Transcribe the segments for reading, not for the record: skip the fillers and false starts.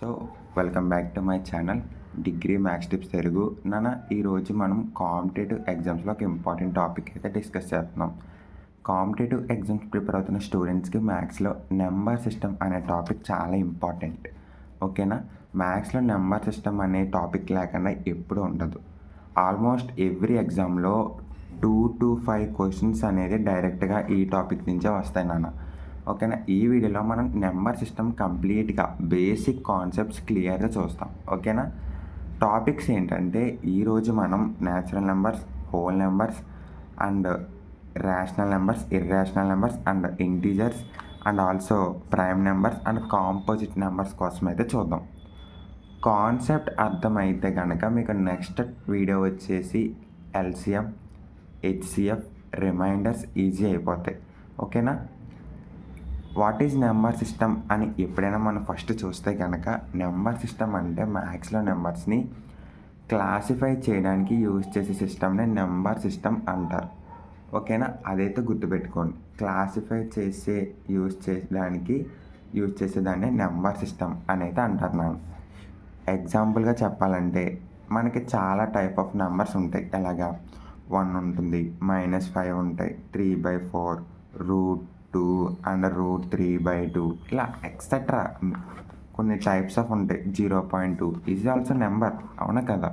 So welcome back to my channel degree maths tips Telugu. ఈరోజు మనం competitive ఎగ్జామ్స్లో ఒక ఇంపార్టెంట్ టాపిక్ అయితే డిస్కస్ చేస్తున్నాం. కాంపిటేటివ్ ఎగ్జామ్స్ ప్రిపేర్ అవుతున్న స్టూడెంట్స్కి మ్యాథ్స్లో నెంబర్ సిస్టమ్ అనే టాపిక్ చాలా ఇంపార్టెంట్. ఓకేనా, మ్యాథ్స్లో నెంబర్ సిస్టమ్ అనే టాపిక్ లేకుండా ఎప్పుడు ఉండదు. ఆల్మోస్ట్ ఎవ్రీ ఎగ్జామ్లో 2 to 5 క్వశ్చన్స్ అనేది డైరెక్ట్గా ఈ టాపిక్ నుంచే వస్తాయి నాన్న. ఓకేనా, ఈ వీడియోలో మనం నెంబర్ సిస్టమ్ కంప్లీట్గా బేసిక్ కాన్సెప్ట్స్ క్లియర్గా చూస్తాం. ఓకేనా, టాపిక్స్ ఏంటంటే ఈరోజు మనం natural numbers, whole numbers and rational numbers, irrational numbers and integers and also prime numbers and composite numbers కోసం అయితే చూద్దాం. కాన్సెప్ట్ అర్థమైతే కనుక మీకు నెక్స్ట్ వీడియో వచ్చేసి ఎల్సిఎం, హెచ్సిఎఫ్, రిమైండర్స్ ఈజీ అయిపోతాయి. ఓకేనా, వాట్ ఈజ్ నెంబర్ సిస్టమ్ అని ఎప్పుడైనా మనం ఫస్ట్ చూస్తే కనుక నెంబర్ సిస్టమ్ అంటే మ్యాథ్స్లో నెంబర్స్ని క్లాసిఫై చేయడానికి యూజ్ చేసే సిస్టమ్ని నెంబర్ సిస్టమ్ అంటారు. ఓకేనా, అదైతే గుర్తుపెట్టుకోండి. క్లాసిఫై యూజ్ చేసేదాన్ని నెంబర్ సిస్టమ్ అని అయితే అంటారు నాకు. ఎగ్జాంపుల్గా చెప్పాలంటే మనకి చాలా టైప్ ఆఫ్ నెంబర్స్ ఉంటాయి. ఎలాగా 1 ఉంటుంది, -5 ఉంటాయి, 3/4, √2 అండ్ √3/2, ఇలా ఎక్సెట్రా కొన్ని టైప్స్ ఆఫ్ ఉంటాయి. 0.2 ఈజ్ ఆల్సో నెంబర్, అవునా కదా?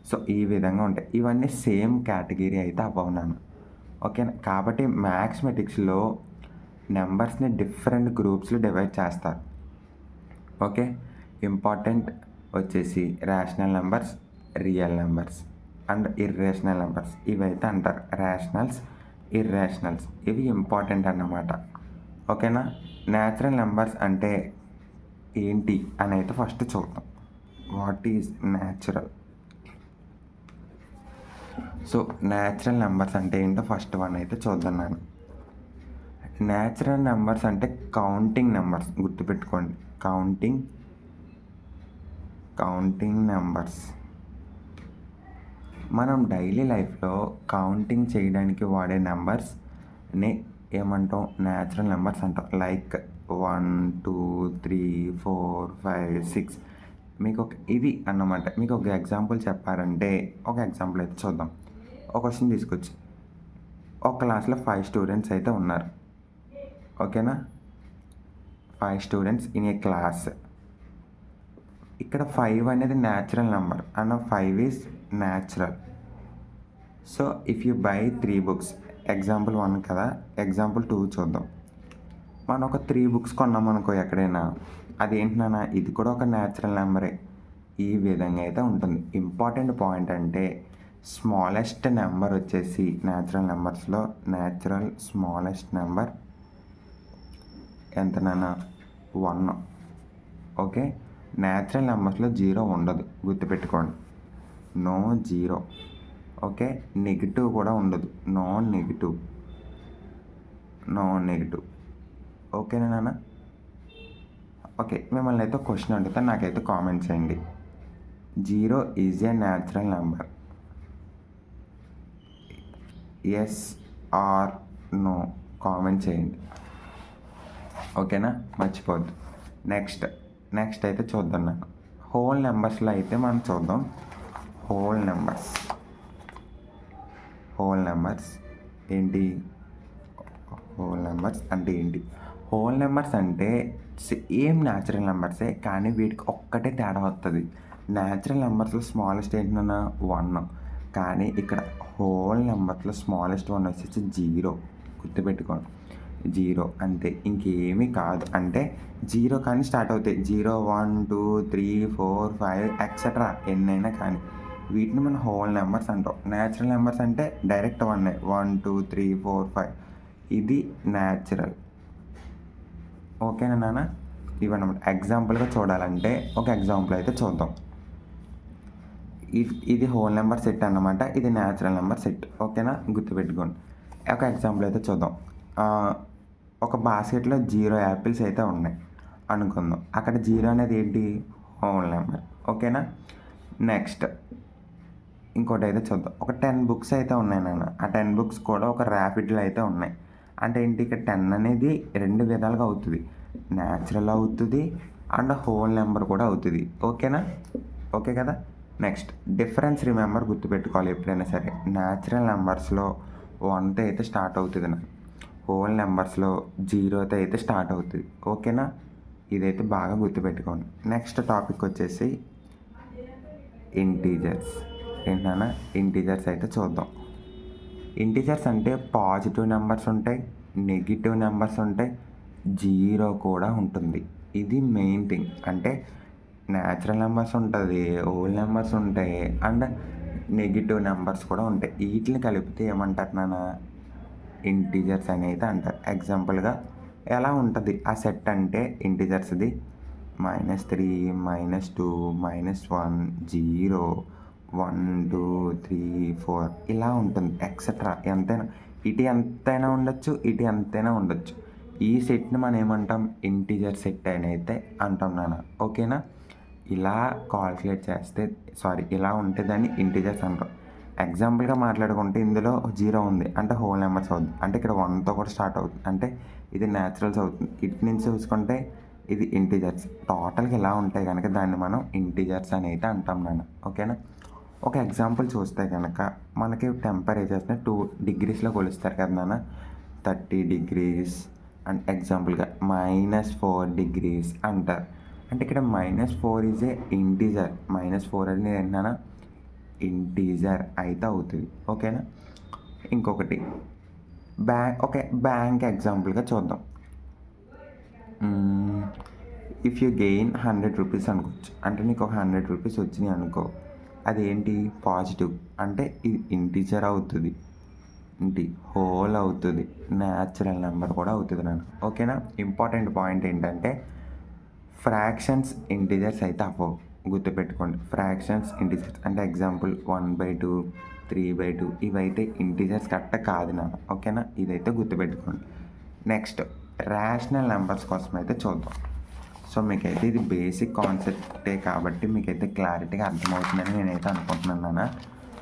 సో ఈ విధంగా ఉంటాయి. ఇవన్నీ సేమ్ కేటగిరీ అయితే అవ్వవునాను. ఓకేనా, కాబట్టి మ్యాథమెటిక్స్లో నెంబర్స్ని డిఫరెంట్ గ్రూప్స్లో డివైడ్ చేస్తారు. ఓకే, ఇంపార్టెంట్ వచ్చేసి rational numbers, real numbers and irrational numbers ఇవైతే అంటారు. రేషనల్స్, ఇర్రేషనల్స్ ఇవి ఇంపార్టెంట్ అన్నమాట. ఓకేనా, న్యాచురల్ నెంబర్స్ అంటే ఏంటి అని అయితే ఫస్ట్ చూద్దాం. What is natural? So natural numbers అంటే ఏంటో ఫస్ట్ వన్ అయితే చూద్దాం. నేను న్యాచురల్ నెంబర్స్ అంటే కౌంటింగ్ నెంబర్స్, గుర్తుపెట్టుకోండి. కౌంటింగ్ నెంబర్స్ మనం డైలీ లైఫ్లో కౌంటింగ్ చేయడానికి వాడే నెంబర్స్ని ఏమంటాం? న్యాచురల్ నెంబర్స్ అంటాం. లైక్ 1, 2, 3, 4, 5, 6 మీకు ఇది అన్నమాట. మీకు ఒక ఎగ్జాంపుల్ చెప్పారంటే ఒక ఎగ్జాంపుల్ అయితే చూద్దాం. ఒక క్వశ్చన్ తీసుకొచ్చి ఒక క్లాస్లో 5 స్టూడెంట్స్ అయితే ఉన్నారు. ఓకేనా, 5 స్టూడెంట్స్ ఇన్ ఏ క్లాస్. ఇక్కడ 5 అనేది natural number and 5 is natural. So if you by 3 books, example 1 కదా, ఎగ్జాంపుల్ 2 చూద్దాం. మనం ఒక 3 books కొన్నాం అనుకో ఎక్కడైనా, అది ఏంటన్నా ఇది కూడా ఒక న్యాచురల్ నెంబరే. ఈ విధంగా అయితే ఉంటుంది. ఇంపార్టెంట్ పాయింట్ అంటే స్మాలెస్ట్ నెంబర్ వచ్చేసి న్యాచురల్ నెంబర్స్లో స్మాలెస్ట్ నెంబర్ ఎంతనన్నా? 1. ఓకే, న్యాచురల్ నెంబర్స్లో 0 ఉండదు, గుర్తుపెట్టుకోండి. నో 0. ఓకే, నెగిటివ్ కూడా ఉండదు. No negative. ఓకేనా నాన్న? ఓకే, మిమ్మల్ని అయితే క్వశ్చన్ అడుగుతా, నాకైతే కామెంట్ చేయండి. 0 is a natural number? Yes or no comment చేయండి. ఓకేనా, మర్చిపోద్దు. నెక్స్ట్ అయితే చూద్దాం. నాకు హోల్ నెంబర్స్లో అయితే మనం చూద్దాం. హోల్ నెంబర్స్ ఏంటి? హోల్ నెంబర్స్ అంటే ఏంటి? హోల్ నెంబర్స్ అంటే సేమ్ న్యాచురల్ నెంబర్సే, కానీ వీటికి ఒక్కటే తేడా వస్తుంది. న్యాచురల్ నెంబర్స్లో స్మాలెస్ట్ ఏంటన్నా? 1, కానీ ఇక్కడ హోల్ నెంబర్స్లో స్మాలెస్ట్ 1 వచ్చేసి 0. గుర్తుపెట్టుకోండి, 0 అంతే, ఇంకేమీ కాదు. అంటే 0 కానీ స్టార్ట్ అవుతాయి. 0, 1, 2, 3, 4, 5 ఎక్సెట్రా ఎన్నైనా కానీ వీటిని మనం హోల్ నెంబర్స్ అంటాం. న్యాచురల్ నెంబర్స్ అంటే డైరెక్ట్ 1, 2, 3, 4, 5 ఇది న్యాచురల్. ఓకేనా నాన్న? ఇవన్నమాట. ఎగ్జాంపుల్గా చూడాలంటే ఒక ఎగ్జాంపుల్ అయితే చూద్దాం. ఇది హోల్ నెంబర్ సెట్ అన్నమాట, ఇది న్యాచురల్ నెంబర్ సెట్. ఓకేనా, గుర్తుపెట్టుకోండి. ఒక ఎగ్జాంపుల్ అయితే చూద్దాం. ఒక బాస్కెట్లో 0 యాపిల్స్ అయితే ఉన్నాయి అనుకుందాం. అక్కడ 0 అనేది ఏంటి? Whole number. ఓకేనా, నెక్స్ట్ ఇంకోటి అయితే చూద్దాం. ఒక 10 books అయితే ఉన్నాయి నాన్న. ఆ 10 books కూడా ఒక ర్యాపిడ్లో అయితే ఉన్నాయి. అంటే ఏంటి? ఇక్కడ 10 అనేది 2 విధాలుగా అవుతుంది. న్యాచురల్ అవుతుంది అండ్ హోల్ నెంబర్ కూడా అవుతుంది. ఓకేనా? ఓకే కదా? నెక్స్ట్ డిఫరెన్స్ రిమెంబర్ గుర్తుపెట్టుకోవాలి ఎప్పుడైనా సరే. న్యాచురల్ నెంబర్స్లో 1తో అయితే స్టార్ట్ అవుతుంది నాకు, హోల్ నెంబర్స్లో 0తో అయితే స్టార్ట్ అవుతుంది. ఓకేనా? ఇదైతే బాగా గుర్తుపెట్టుకోండి. నెక్స్ట్ టాపిక్ వచ్చేసి ఇంటీజర్స్. ఏంటన్నా ఇంటీజర్స్ అయితే చూద్దాం. ఇంటీజర్స్ అంటే పాజిటివ్ నెంబర్స్ ఉంటాయి, నెగిటివ్ నెంబర్స్ ఉంటాయి, 0 కూడా ఉంటుంది. ఇది మెయిన్ థింగ్. అంటే న్యాచురల్ నెంబర్స్ ఉంటుంది, హోల్ నెంబర్స్ ఉంటాయి, అండ్ నెగిటివ్ నెంబర్స్ కూడా ఉంటాయి. వీటిని కలిపితే ఏమంటారు నాన్న? ఇంటీజర్స్ అనేది అంటారు. ఎగ్జాంపుల్గా ఎలా ఉంటుంది ఆ సెట్ అంటే ఇంటీజర్స్ది -3, -2, -1, 0, 1, 2, 3, 4 ఇలా ఉంటుంది. ఎక్సెట్రా ఎంతైనా, ఇటు ఎంతైనా ఉండొచ్చు, ఇటు ఎంతైనా ఉండొచ్చు. ఈ సెట్ని మనం ఏమంటాం? ఇంటీజర్ సెట్ అని అయితే అంటాం నాన్న. ఓకేనా? ఇలా కాల్కులేట్ చేస్తే ఇలా ఉంటే దాన్ని ఇంటీజర్స్ అంటాం. ఎగ్జాంపుల్గా మాట్లాడుకుంటే ఇందులో 0 ఉంది అంటే హోల్ నెంబర్స్ అవుతుంది. అంటే ఇక్కడ 1తో కూడా స్టార్ట్ అవుతుంది అంటే ఇది న్యాచురల్స్ అవుతుంది. ఇటు నుంచి చూసుకుంటే ఇది ఇంటీజర్స్. టోటల్గా ఇలా ఉంటాయి కనుక దాన్ని మనం ఇంటీజర్స్ అని అయితే అంటాం నాన్న. ఓకేనా? ఒక ఎగ్జాంపుల్ చూస్తే కనుక మనకి టెంపరేచర్స్ని 2 డిగ్రీస్లో కొలుస్తారు కదా నాన్న. 30 degrees అండ్ ఎగ్జాంపుల్గా -4 degrees అంటారు. అంటే ఇక్కడ -4 ఈజ్ ఏ ఇంటీజర్. -4 అనేది ఏంటన్నా? ఇంటీజర్ అయితే అవుతుంది. ఓకేనా? ఇంకొకటి బ్యాంక్ ఎగ్జాంపుల్గా చూద్దాం. ఇఫ్ యూ గెయిన్ 100 రూపీస్ అనుకోవచ్చు. అంటే నీకు ఒక 100 రూపీస్ వచ్చినాయి అనుకో, అదేంటి? పాజిటివ్. అంటే ఇది ఇంటీజర్ అవుతుంది, ఇంటి హోల్ అవుతుంది, న్యాచురల్ నెంబర్ కూడా అవుతుంది నాన్న. ఓకేనా? ఇంపార్టెంట్ పాయింట్ ఏంటంటే ఫ్రాక్షన్స్ ఇంటీజర్స్ అయితే అవ్వవు. గుర్తుపెట్టుకోండి, ఫ్రాక్షన్స్ ఇంటీజర్స్ అంటే ఎగ్జాంపుల్ 1/2, 3/2 ఇవైతే ఇంటీజర్స్ కరెక్ట్ కాదు నాన్న. ఓకేనా? ఇదైతే గుర్తుపెట్టుకోండి. నెక్స్ట్ రేషనల్ నెంబర్స్ కోసం అయితే చూద్దాం. సో మీకైతే ఇది బేసిక్ కాన్సెప్టే కాబట్టి మీకైతే క్లారిటీగా అర్థమవుతుందని నేనైతే అనుకుంటున్నాను నాన్న.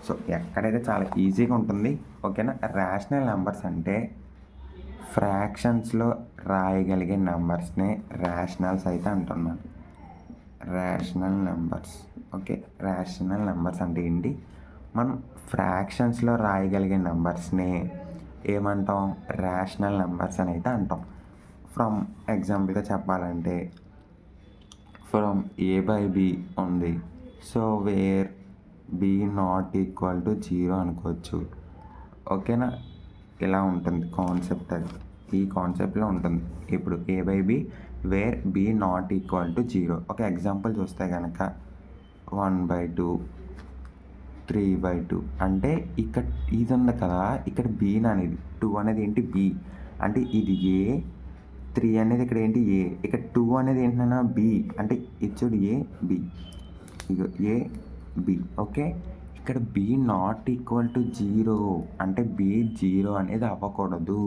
సో ఎక్కడైతే చాలా ఈజీగా ఉంటుంది. ఓకేనా? రేషనల్ నెంబర్స్ అంటే ఫ్రాక్షన్స్లో రాయగలిగే నెంబర్స్నే రేషనల్స్ అయితే అంటున్నాను. Rational numbers. Okay, rational numbers అంటే ఏంటి? మనం ఫ్రాక్షన్స్లో రాయగలిగే నెంబర్స్ని ఏమంటాం? రేషనల్ నెంబర్స్ అని అయితే అంటాం. ఫ్రమ్ ఎగ్జాంపుల్గా చెప్పాలంటే ఫ్రమ్ A/B ఉంది. సో వేర్ B ≠ 0 అనుకోవచ్చు. ఓకేనా? ఇలా ఉంటుంది కాన్సెప్ట్. అది ఈ కాన్సెప్ట్లో ఉంటుంది. ఇప్పుడు A/B వేర్ B ≠ 0. ఒక ఎగ్జాంపుల్ చూస్తే కనుక 1/2, 3/2 అంటే ఇక్కడ ఇది ఉంది కదా, ఇక్కడ B అనేది 2 అనేది ఏంటి? B అంటే ఇది A, 3 అనేది ఇక్కడ ఏంటి? A. ఇక్కడ 2 అనేది ఏంటన్నా? B. అంటే ఇది చూడు A, B. Ego A, B. Okay, ఇక్కడ B ≠ 0 అంటే B 0 అనేది అవ్వకూడదు.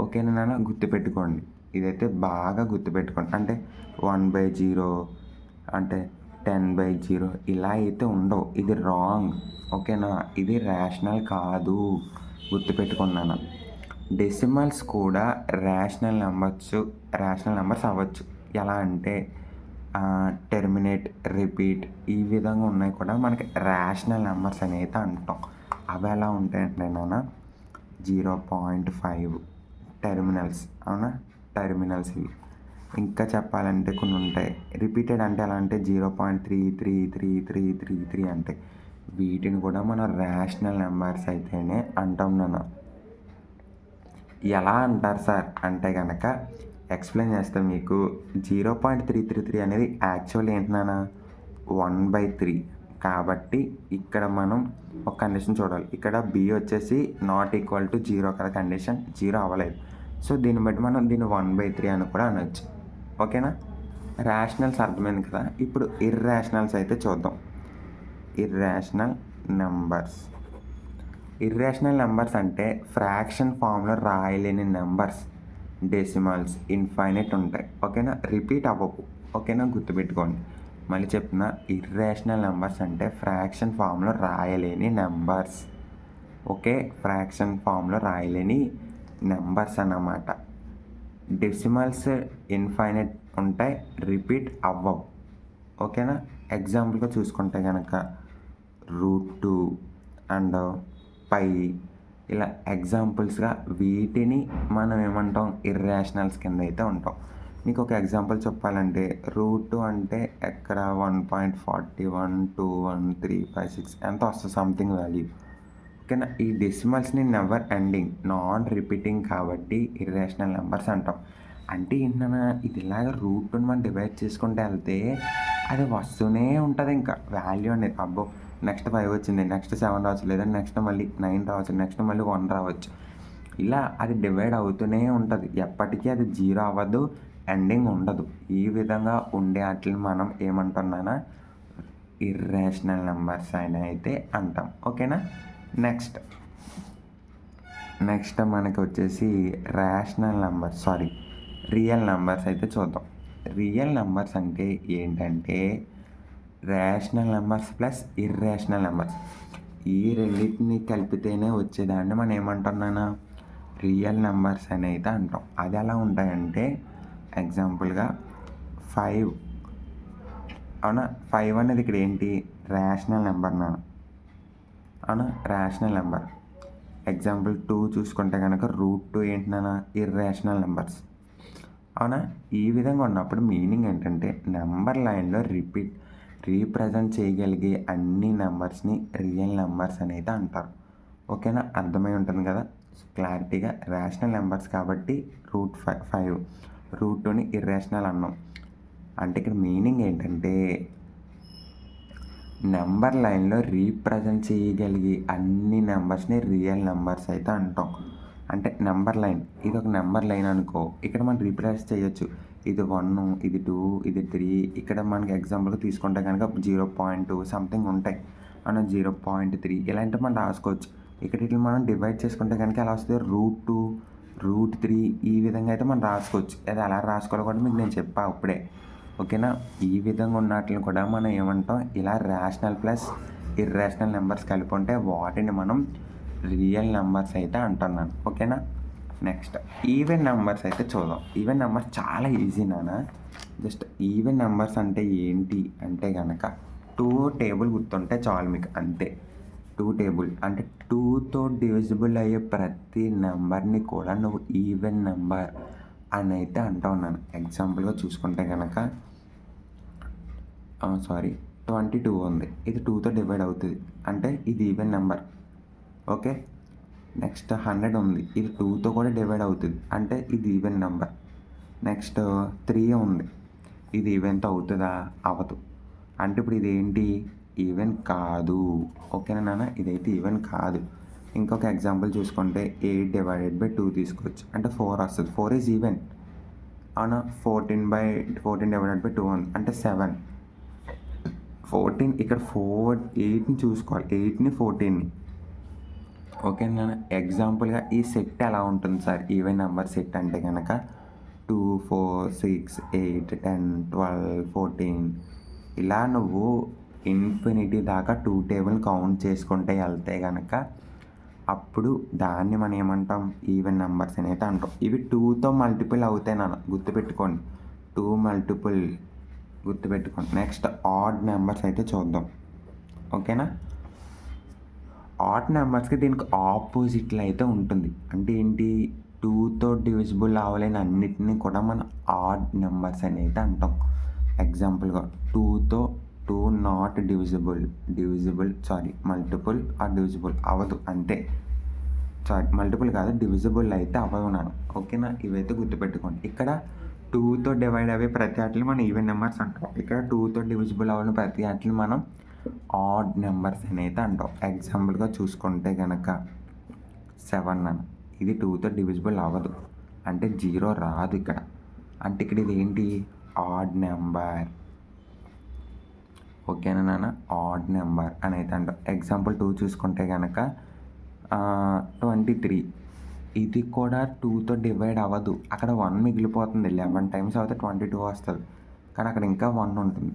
ఓకేనా నాన్న? గుర్తుపెట్టుకోండి, ఇదైతే బాగా గుర్తుపెట్టుకోండి. అంటే 1/0 అంటే 10/0 ఇలా అయితే ఉండవు. ఇది రాంగ్. ఓకేనా? ఇది రేషనల్ కాదు. గుర్తుపెట్టుకున్నాను. డెసిమల్స్ కూడా రేషనల్ నెంబర్స్ అవ్వచ్చు. ఎలా అంటే టెర్మినేట్, రిపీట్ ఈ విధంగా ఉన్నాయి కూడా మనకి రేషనల్ నెంబర్స్ అని అయితే అంటాం. అవి ఎలా ఉంటాయంటే నాన్న 0.5 టెర్మినల్స్. అవునా? టెర్మినల్స్ ఇవి. ఇంకా చెప్పాలంటే కొన్ని ఉంటాయి రిపీటెడ్. అంటే ఎలా అంటే 0.333333 అంటే వీటిని కూడా మనం రేషనల్ నెంబర్స్ అయితేనే అంటాం నాన్న. ఎలా అంటారు సార్ అంటే కనుక ఎక్స్ప్లెయిన్ చేస్తే మీకు 0.333 అనేది యాక్చువల్లీ ఏంటన్నా 1/3. కాబట్టి ఇక్కడ మనం ఒక కండిషన్ చూడాలి. ఇక్కడ B వచ్చేసి ≠ 0 కదా, కండిషన్ 0 అవ్వలేదు. సో దీన్ని బట్టి మనం దీన్ని 1/3 అని కూడా అనొచ్చు. ఓకేనా? రేషనల్స్ అర్థమైంది కదా. ఇప్పుడు ఇర్రేషనల్స్ అయితే చూద్దాం. ఇర్రేషనల్ నెంబర్స్ అంటే ఫ్రాక్షన్ ఫామ్లో రాయలేని నెంబర్స్. డెసిమల్స్ ఇన్ఫైనైట్ ఉంటాయి. ఓకేనా? రిపీట్ అవ్వవు. ఓకేనా? గుర్తుపెట్టుకోండి. మళ్ళీ చెప్తున్నా, ఇర్రేషనల్ నెంబర్స్ అంటే ఫ్రాక్షన్ ఫామ్లో రాయలేని నెంబర్స్. ఓకే, ఫ్రాక్షన్ ఫామ్లో రాయలేని నెంబర్స్ అన్నమాట. డెసిమల్స్ ఇన్ఫైనైట్ ఉంటాయి, రిపీట్ అవ్వవు. ఓకేనా. ఎగ్జాంపుల్గా చూసుకుంటే కనుక √2 అండ్ పై ఇలా ఎగ్జాంపుల్స్గా వీటిని మనం ఏమంటాం, ఇర్రేషనల్స్ కింద అయితే ఉంటాం. మీకు ఒక ఎగ్జాంపుల్ చెప్పాలంటే √2 అంటే ఎక్కడ 1.412135 ఎంత వస్తుంది సంథింగ్ వాల్యూ. ఓకేనా. ఈ డెసిమల్స్ని నెవర్ ఎండింగ్ నాన్ రిపీటింగ్ కాబట్టి ఇర్రేషనల్ నెంబర్స్ అంటాం. అంటే ఏంటన్నా, ఇది ఇలాగ √2ని మనం డివైడ్ చేసుకుంటూ వెళ్తే అది వస్తూనే ఉంటుంది. ఇంకా వాల్యూ అనేది అబ్బో నెక్స్ట్ 5 వచ్చింది, నెక్స్ట్ 7 రావచ్చు, లేదంటే నెక్స్ట్ మళ్ళీ 9 రావచ్చు, నెక్స్ట్ మళ్ళీ 1 రావచ్చు. ఇలా అది డివైడ్ అవుతూనే ఉంటుంది. ఎప్పటికీ అది 0 అవ్వదు, ఎండింగ్ ఉండదు. ఈ విధంగా ఉండే వాటిని మనం ఏమంటున్నానా, ఇర్రేషనల్ నెంబర్స్ అని అయితే అంటాం. ఓకేనా. నెక్స్ట్ మనకి వచ్చేసి రియల్ నెంబర్స్ అయితే చూద్దాం. రియల్ నెంబర్స్ అంటే ఏంటంటే rational numbers plus irrational numbers, ఈ రెండింటిని కలిపితేనే వచ్చేదాన్ని మనం ఏమంటున్నానా, రియల్ నెంబర్స్ అని అయితే అంటాం. అది ఎలా ఉంటాయంటే ఎగ్జాంపుల్గా 5 అవునా. 5 అనేది ఇక్కడ ఏంటి, రేషనల్ నెంబర్ నాన్న. అవునా, రేషనల్ నెంబర్. ఎగ్జాంపుల్ 2 చూసుకుంటే కనుక √2 ఏంటి నాన్న, ఇర్రేషనల్ నెంబర్స్. అవునా. ఈ విధంగా ఉన్నప్పుడు మీనింగ్ ఏంటంటే నెంబర్ లైన్లో రీప్రజెంట్ చేయగలిగే అన్ని నెంబర్స్ని రియల్ నెంబర్స్ అనేది అంటారు. ఓకేనా. అర్థమై ఉంటుంది కదా క్లారిటీగా. రేషనల్ నెంబర్స్ కాబట్టి √5 √2ని ఇర్రేషనల్ అన్నాం. అంటే ఇక్కడ మీనింగ్ ఏంటంటే నెంబర్ లైన్లో రీప్రజెంట్ చేయగలిగే అన్ని నెంబర్స్ని రియల్ నెంబర్స్ అయితే అంటాం. అంటే నెంబర్ లైన్, ఇది ఒక నెంబర్ లైన్ అనుకో, ఇక్కడ మనం రీప్రజెంట్ చేయొచ్చు. ఇది 1, ఇది 2, ఇది 3. ఇక్కడ మనకి ఎగ్జాంపుల్గా తీసుకుంటే కనుక 0.2 సంథింగ్ ఉంటాయి. మనం 0.3 ఇలాంటి మనం రాసుకోవచ్చు. ఇక్కడ ఇట్లా మనం డివైడ్ చేసుకుంటే కనుక ఎలా వస్తుంది, √2 √3 ఈ విధంగా అయితే మనం రాసుకోవచ్చు. అది ఎలా రాసుకోవాలో కూడా మీకు నేను చెప్పా అప్పుడే. ఓకేనా. ఈ విధంగా ఉన్నట్లని కూడా మనం ఏమంటాం, ఇలా రేషనల్ ప్లస్ ఇర్రేషనల్ నెంబర్స్ కలిపి ఉంటే వాటిని మనం రియల్ నెంబర్స్ అయితే అంటున్నాను. ఓకేనా. నెక్స్ట్ ఈవెన్ నెంబర్స్ అయితే చూద్దాం. ఈవెన్ నెంబర్స్ చాలా ఈజీ నాన్న. జస్ట్ ఈవెన్ నెంబర్స్ అంటే ఏంటి అంటే కనుక 2 టేబుల్ గుర్తుంటే చాలు మీకు, అంతే. 2 టేబుల్ అంటే 2తో డివిజిబుల్ అయ్యే ప్రతి నెంబర్ని కూడా నువ్వు ఈవెన్ నెంబర్ అని అయితే అంటూ ఉన్నాను. ఎగ్జాంపుల్గా చూసుకుంటే కనుక 22 ఉంది, ఇది 2తో డివైడ్ అవుతుంది అంటే ఇది ఈవెన్ నెంబర్. ఓకే. నెక్స్ట్ 100 ఉంది, ఇది 2తో కూడా డివైడ్ అవుతుంది అంటే ఇది ఈవెన్ నెంబర్. నెక్స్ట్ 3 ఉంది, ఇది ఈవెన్తో అవుతుందా, అవ్వదు. అంటే ఇప్పుడు ఇదేంటి, ఈవెన్ కాదు. ఓకేనా నాన్న, ఇదైతే ఈవెన్ కాదు. ఇంకొక ఎగ్జాంపుల్ చూసుకుంటే 8/2 తీసుకోవచ్చు అంటే 4 వస్తుంది. 4 ఈజ్ ఈవెన్. అవునా. 14/2 ఉంది అంటే 7. 14 ఇక్కడ 8ని చూసుకోవాలి, 8ని 14ని. ఓకేనా. ఎగ్జాంపుల్గా ఈ సెట్ ఎలా ఉంటుంది సార్, ఈవెన్ నెంబర్ సెట్ అంటే కనుక 2, 4, 6, 8, 10, 12, 14 ఇలా నువ్వు ఇన్ఫినిటీ దాకా 2 టేబుల్ కౌంట్ చేసుకుంటే వెళ్తే కనుక అప్పుడు దాన్ని మనం ఏమంటాం, ఈవెన్ నెంబర్స్ అనేది అంటాం. ఇవి 2తో మల్టిపుల్ అవుతాయి నాన్న, గుర్తుపెట్టుకోండి. 2 మల్టిపుల్ గుర్తుపెట్టుకోండి. నెక్స్ట్ ఆడ్ నెంబర్స్ అయితే చూద్దాం. ఓకేనా. ఆడ్ నెంబర్స్కి దీనికి ఆపోజిట్లో అయితే ఉంటుంది. అంటే ఏంటి, 2తో డివిజిబుల్ అవ్వలేని అన్నిటిని కూడా మనం ఆడ్ నెంబర్స్ అని అయితే అంటాం. ఎగ్జాంపుల్గా 2 నాట్ మల్టిపుల్ ఆర్ డివిజిబుల్ అవ్వదు, అంతే. మల్టిపుల్ కాదు, డివిజిబుల్ అయితే అవ్వన్నాను. ఓకేనా. ఇవైతే గుర్తుపెట్టుకోండి. ఇక్కడ 2తో డివైడ్ అయ్యే ప్రతి వాటిని మనం ఈవెన్ నెంబర్స్ అంటాం. ఇక్కడ 2తో డివిజిబుల్ అవ్వని ప్రతి వాటిని మనం ఆడ్ నెంబర్స్ అని అయితే అంటాం. ఎగ్జాంపుల్గా చూసుకుంటే కనుక 7 అన్న, ఇది 2తో డివిజిబుల్ అవ్వదు అంటే 0 రాదు ఇక్కడ. అంటే ఇక్కడ ఇది ఏంటి, ఆడ్ నెంబర్. ఓకేనా నాన్న, ఆడ్ నెంబర్ అని అయితే అంటాం. ఎగ్జాంపుల్ 2 చూసుకుంటే కనుక 23, ఇది కూడా 2తో డివైడ్ అవ్వదు. అక్కడ 1 మిగిలిపోతుంది. 11 టైమ్స్ అవుతే 22 వస్తుంది, కానీ అక్కడ ఇంకా 1 ఉంటుంది.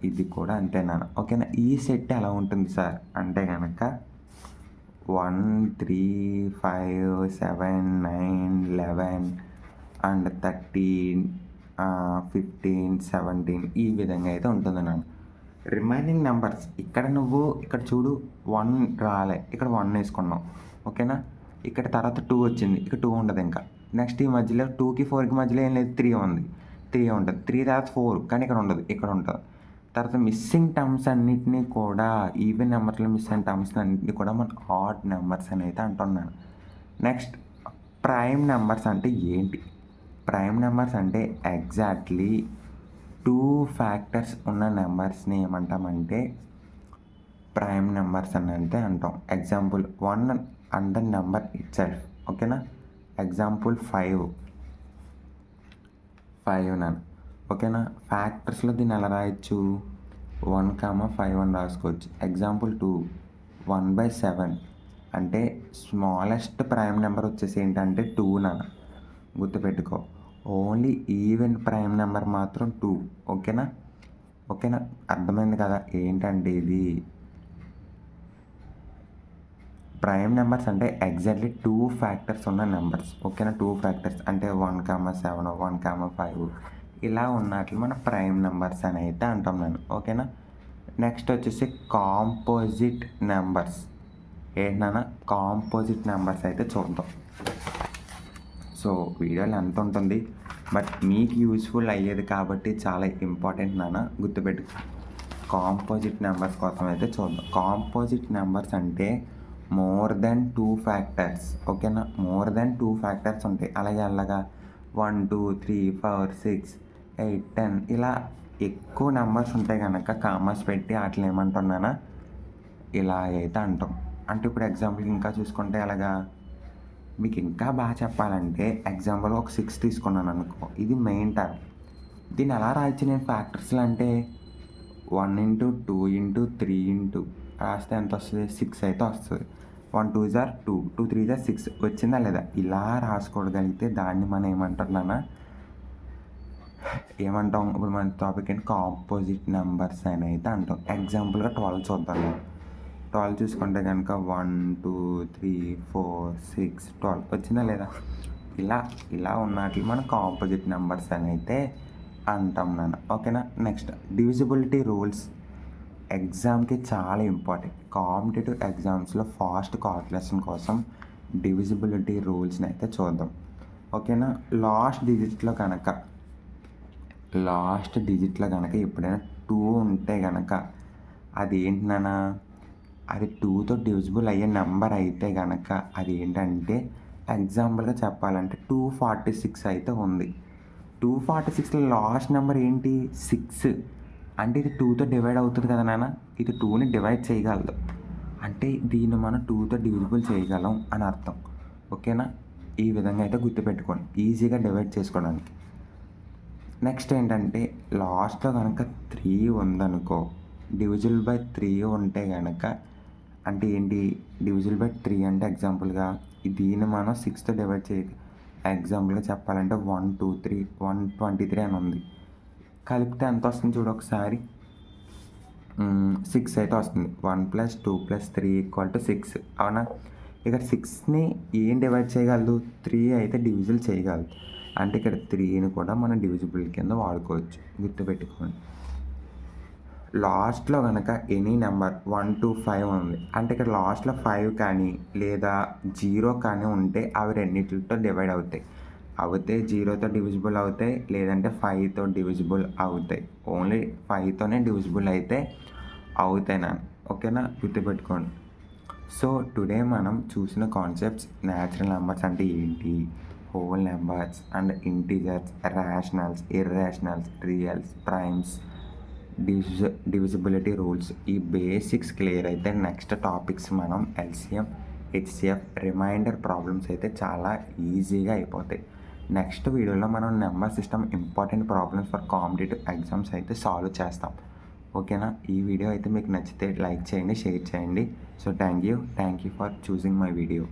ఇది కూడా అంతే నాన్న. ఓకేనా. ఈ సెట్ ఎలా ఉంటుంది సార్ అంటే కనుక 1, 3, 5, 7, 9, 11 అండ్ 13 15, 17 ఈ విధంగా అయితే ఉంటుంది నాన్న. రిమైనింగ్ నెంబర్స్ ఇక్కడ చూడు 1 రాలే, ఇక్కడ 1 వేసుకున్నాం. ఓకేనా, ఇక్కడ తర్వాత 2 వచ్చింది, ఇక్కడ 2 ఉండదు ఇంకా. నెక్స్ట్ ఈ మధ్యలో 2కి 4కి మధ్యలో ఏం లేదు, 3 ఉంది, 3 ఉంటుంది. 3 తర్వాత 4 కానీ ఇక్కడ ఉండదు, ఇక్కడ ఉంటుంది. తర్వాత మిస్సింగ్ టర్మ్స్ అన్నిటినీ కూడా, ఈవెన్ నెంబర్స్లో మిస్ అయిన టర్మ్స్ అన్నింటినీ కూడా మనం ఆడ్ నెంబర్స్ అని అయితే అంటున్నాను. నెక్స్ట్ ప్రైమ్ నెంబర్స్ అంటే ఏంటి? ప్రైమ్ నెంబర్స్ అంటే ఎగ్జాక్ట్లీ 2 ఫ్యాక్టర్స్ ఉన్న నెంబర్స్ని ఏమంటామంటే ప్రైమ్ నెంబర్స్ అని అయితే అంటాం. Example 1 and the number it self. ఓకేనా, ఎగ్జాంపుల్ 5 నన్ను. ఓకేనా, ఫ్యాక్టర్స్లో దీన్ని ఎలా రాయొచ్చు? 1,5 అని రాసుకోవచ్చు. ఎగ్జాంపుల్ 2 1/7 అంటే స్మాలెస్ట్ ప్రైమ్ నెంబర్ వచ్చేసి ఏంటంటే 2 నాన్న, గుర్తుపెట్టుకో. ఓన్లీ ఈవెన్ ప్రైమ్ నెంబర్ మాత్రం 2. ఓకేనా, అర్థమైంది కదా ఏంటంటే ఇది ప్రైమ్ నెంబర్స్ అంటే ఎగ్జాక్ట్లీ 2 ఫ్యాక్టర్స్ ఉన్న నెంబర్స్. ఓకేనా, 2 ఫ్యాక్టర్స్ అంటే 1,7 1,5 ఇలా ఉన్నట్లు మన ప్రైమ్ నెంబర్స్ అని అయితే అంటాం నేను. ఓకేనా, నెక్స్ట్ వచ్చేసి కాంపోజిట్ నెంబర్స్. ఏంటన్నా కాంపోజిట్ నెంబర్స్ అయితే చూద్దాం. సో వీడియోలో ఎంత ఉంటుంది, బట్ మీకు యూస్ఫుల్ అయ్యేది కాబట్టి చాలా ఇంపార్టెంట్ నాన్న, గుర్తుపెట్టుకో. కాంపోజిట్ నెంబర్స్ కోసం అయితే చూద్దాం. కాంపోజిట్ నెంబర్స్ అంటే మోర్ దెన్ 2 ఫ్యాక్టర్స్. ఓకేనా, మోర్ దెన్ 2 ఫ్యాక్టర్స్ ఉంటాయి. అలాగే 1 2 3 4 6 8 10 ఇలా ఎక్కువ నెంబర్స్ ఉంటాయి కనుక కామర్స్ పెట్టి అట్లా ఏమంటున్నానా ఇలా అయితే అంటాం. అంటే ఇప్పుడు ఎగ్జాంపుల్ ఇంకా చూసుకుంటే మీకు ఇంకా బాగా చెప్పాలంటే ఎగ్జాంపుల్ ఒక 6 తీసుకున్నాను అనుకో, ఇది మెయిన్ టర్మ్. దీన్ని ఎలా రాయొచ్చు నేను ఫ్యాక్టర్స్లో అంటే 1 × 2 × 3 రాస్తే ఎంత వస్తుంది? 6 అయితే వస్తుంది. 1 2 = 2 2 3 = 6 వచ్చిందా లేదా? ఇలా రాసుకోగలిగితే దాన్ని మనం ఏమంటాం ఇప్పుడు మన టాపిక్ ఏంటి? కాంపోజిట్ నెంబర్స్ అని అయితే అంటాం. ఎగ్జాంపుల్గా 12 చూద్దాం. 12 చూసుకుంటే కనుక 1 2 3 4 6 12 వచ్చిందా లేదా? ఇలా ఉన్నట్లు మనం కాంపోజిట్ నెంబర్స్ అని అయితే అంటాం నాన్న. ఓకేనా, నెక్స్ట్ డివిజిబిలిటీ రూల్స్ ఎగ్జామ్కి చాలా ఇంపార్టెంట్. కాంపిటేటివ్ ఎగ్జామ్స్లో ఫాస్ట్ కాల్కులేషన్ కోసం డివిజిబిలిటీ రూల్స్ని అయితే చూద్దాం. ఓకేనా, లాస్ట్ డిజిట్లో కనుక ఎప్పుడైనా 2 ఉంటే కనుక అది ఏంటన్నా, అది 2తో డివిజిబుల్ అయ్యే నెంబర్ అయితే కనుక అది ఏంటంటే ఎగ్జాంపుల్గా చెప్పాలంటే 246 అయితే ఉంది. 246లో లాస్ట్ నెంబర్ ఏంటి? 6. అంటే ఇది 2తో డివైడ్ అవుతుంది కదా నాన్న, ఇది 2ని డివైడ్ చేయగలదు అంటే దీన్ని మనం 2తో డివిజిబుల్ చేయగలం అని అర్థం. ఓకేనా, ఈ విధంగా అయితే గుర్తుపెట్టుకోండి ఈజీగా డివైడ్ చేసుకోవడానికి. నెక్స్ట్ ఏంటంటే లాస్ట్లో కనుక 3 ఉందనుకో, డివిజిబుల్ బై 3 ఉంటే కనుక అంటే ఏంటి? డివిజిబుల్ బై 3 అంటే ఎగ్జాంపుల్గా దీన్ని మనం 6తో డివైడ్ ఎగ్జాంపుల్గా చెప్పాలంటే 1 2 3 123 అని ఉంది. కలిపితే ఎంత వస్తుంది చూడు ఒకసారి, 6 అయితే వస్తుంది. 1 + 2 + 3 = 6 అవునా? ఇక్కడ 6ని ఏం డివైడ్ చేయగలదు? 3 అయితే డివిజిబుల్ చేయగలదు. అంటే ఇక్కడ 3ని కూడా మనం డివిజిబుల్ కింద వాడుకోవచ్చు, గుర్తుపెట్టుకోండి. లాస్ట్లో కనుక ఎనీ నెంబర్ 1 to 5 ఉంది అంటే ఇక్కడ లాస్ట్లో 5 కానీ లేదా 0 కానీ ఉంటే అవి రెండింటితో డివైడ్ అవుతాయి. 0తో డివిజిబుల్ అవుతాయి, లేదంటే 5తో డివిజిబుల్ అవుతాయి. ఓన్లీ 5తోనే డివిజిబుల్ అయితే అవుతాయి నాన్న. ఓకేనా, గుర్తుపెట్టుకోండి. సో టుడే మనం చూసిన కాన్సెప్ట్స్ న్యాచురల్ నెంబర్స్ అంటే ఏంటి, whole numbers and integers, rationals, irrationals, reals, primes, divisibility rules, ఈ బేసిక్స్ క్లియర్ అయితే నెక్స్ట్ టాపిక్స్ మనం ఎల్సిఎం, హెచ్సిఎఫ్, రిమైండర్ ప్రాబ్లమ్స్ అయితే చాలా ఈజీగా అయిపోతాయి. నెక్స్ట్ వీడియోలో మనం number system important problems for competitive exams అయితే సాల్వ్ చేస్తాం. ఓకేనా, ఈ వీడియో అయితే మీకు నచ్చితే లైక్ చేయండి, షేర్ చేయండి. So thank you for choosing my video.